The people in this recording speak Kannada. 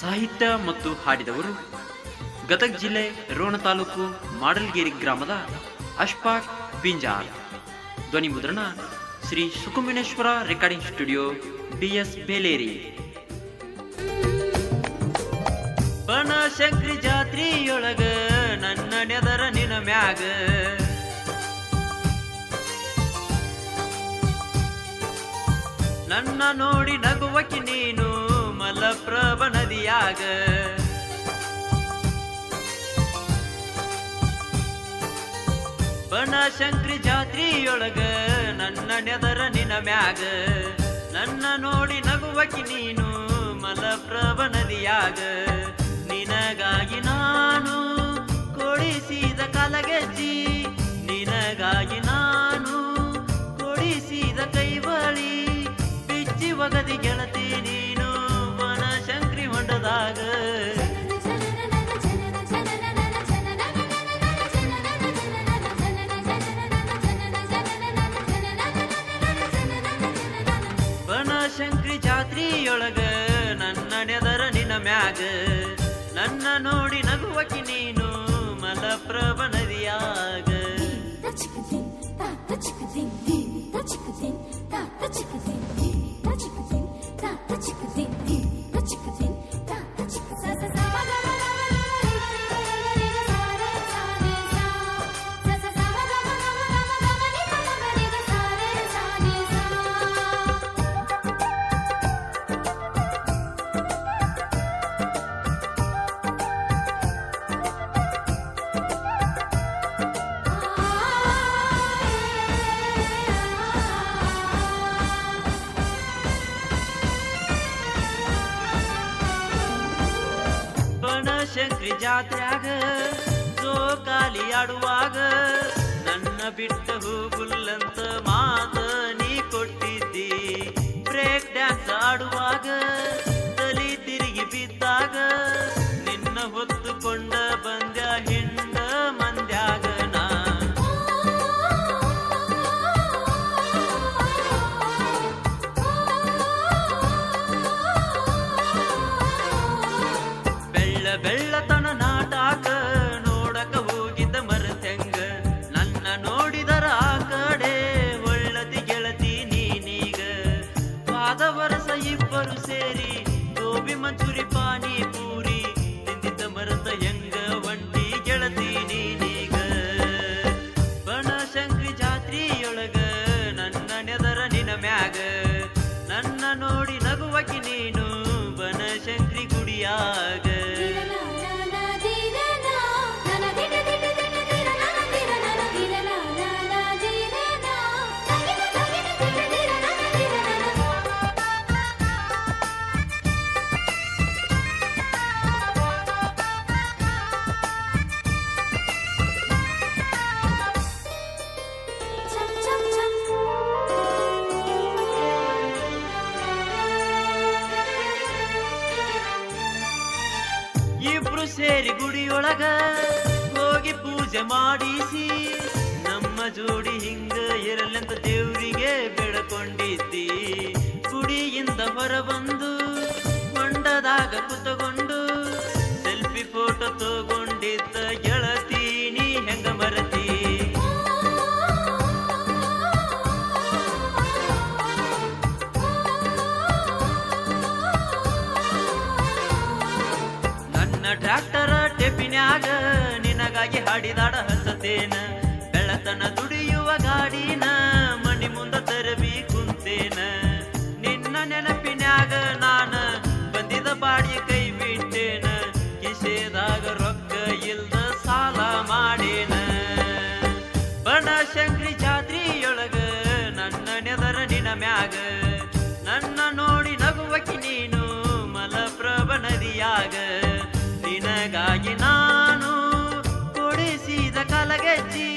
ಸಾಹಿತ್ಯ ಮತ್ತು ಹಾಡಿದವರು ಗದಗ ಜಿಲ್ಲೆ ರೋಣ ತಾಲೂಕು ಮಾಡಲ್ಗೇರಿ ಗ್ರಾಮದ ಅಶ್ಫಾಕ್ ಪಿಂಜಾರ್. ಧ್ವನಿ ಮುದ್ರಣ Shri Sukumineshwara recording studio, BS Beleri. Banashankari ಜಾತ್ರಿಯೊಳಗ ನನ್ನ ನೆದರ ನಿನ ಮ್ಯಾಗ, ನನ್ನ ನೋಡಿ ನಗುವಕಿ ನೀನು ಮಲಪ್ರಭ ನದಿಯಾಗ. ಬನಶಂಕರಿ ಜಾತ್ರಿಯೊಳಗ ನನ್ನ ನೆದರ ನಿನ ಮ್ಯಾಗ, ನನ್ನ ನೋಡಿ ನಗುವಕಿ ನೀನು ಮಲಪ್ರಭ ನದಿಯಾಗ. ನಿನಗಾಗಿ ನಾನು ಕೊಡಿಸಿದ ಕಲಗೆಜ್ಜಿ, ನಿನಗಾಗಿ ನಾನು ಕೊಡಿಸಿದ ಕೈಬಳಿ, ಬಿಚ್ಚಿ ಒಗದಿ ಗೆಳತಿ ನೀನು ಬನಶಂಕರಿ ಹೊಂಡದಾಗ. ಬನಶಂಕರಿ ಜಾತ್ರಿಯೊಳಗ ನನ್ನ ನೆದರ ನಿನ ಮ್ಯಾಗ, ನನ್ನ ನೋಡಿ ನಗುವಕಿ ನೀನು ಮಲಪ್ರಭ ನದಿಯಾಗ. ಬನಶಂಕರಿ ಜಾತ್ರ್ಯಾಗ ಜೋಕಾಲಿ ಆಡುವಾಗ ನನ್ನ ಬಿಟ್ಟ ಹೋಗುಲ್ಲಂತ ಮಾತ ನೀ ಕೊಟ್ಟಿದ್ದಿ. ಬ್ರೇಕ್ ಡ್ಯಾನ್ಸ್ ಆಡುವಾಗ ತಲಿ ತಿರುಗಿ ಬಿದ್ದಾಗ ನಿನ್ನ ಹೊತ್ತುಕೊಂಡ ಬಂದ್ಯ ಹಿಂಡ ಮಂದ್ಯಾಗ ನಾ. ಬೆಳ್ಳತನ ನಾಟಾಕ ನೋಡಕ ಹೋಗಿದ್ದ ಮರತೆಂಗ, ನನ್ನ ನೋಡಿದರ ಆ ಕಡೆ ಒಳ್ಳತಿ ಗೆಳತಿ ನೀನೀಗ. ಪಾದ ವರಸ ಇಬ್ಬರು ಸೇರಿ ಗೋಬಿ ಮಂಚೂರಿ ಪಾನಿ ಪೂರಿ ತಿಂದಿದ್ದ ಮರತ ಹೆಂಗ ಒಂಟಿ ಗೆಳತಿ ನೀನೀಗ. ಬನಶಂಕರಿ ಜಾತ್ರಿಯೊಳಗ ನನ್ನ ನೆದರ ನಿನ ಮ್ಯಾಗ, ನನ್ನ ನೋಡಿ ನಗುವಕಿ ನೀನು ಬನಶಂಕರಿ ಗುಡಿಯಾಗ. ಇಬ್ರು ಸೇರಿ ಗುಡಿಯೊಳಗ ಹೋಗಿ ಪೂಜೆ ಮಾಡಿಸಿ, ನಮ್ಮ ಜೋಡಿ ಹಿಂಗ ಇರಲೆಂತ ದೇವ್ರಿಗೆ ಬೇಡಕೊಂಡಿದ್ದಿ. ಗುಡಿಯಿಂದ ಹೊರಬಂದು ಹೊಂಡದಾಗ ಕುತಗೊಂಡು ಸೆಲ್ಫಿ ಫೋಟೋ ತಗೊಂಡಿದ್ದ ಗೆಳತಿ ನೀ ಹೆಂಗ ಮರತಿ. ಟ್ರ್ಯಾಕ್ಟರ ಟೆಪಿನ್ಯಾಗ ನಿನಗಾಗಿ ಹಾಡಿದಾಡ ಹಸತೇನ, ಬೆಳತನ ದುಡಿಯುವ ಗಾಡಿನ ಮನಿ ಮುಂದ ತರಬಿ ಕುಂತೇನ. ನಿನ್ನ ನೆನಪಿನ್ಯಾಗ ನಾನ ಬಂದಿದ ಬಾಡಿ ಕೈ ಬಿಟ್ಟೇನ, ಕಿಸೆದಾಗ ರೊಕ್ಕ ಇಲ್ದ ಸಾಲ ಮಾಡೇನ. ಬನಶಂಕರಿ ಜಾತ್ರಿಯೊಳಗ ನನ್ನ ನೆದರ ನಿನ ಮ್ಯಾಗ, ನನ್ನ ನೋಡಿ ನಗುವಕಿ ನೀನು ಮಲಪ್ರಭ ನದಿಯಾಗ. ನಿನಗಾಗಿ ನಾನು ಕೊಡಿಸಿದ ಕಲಗೆಜ್ಜಿ,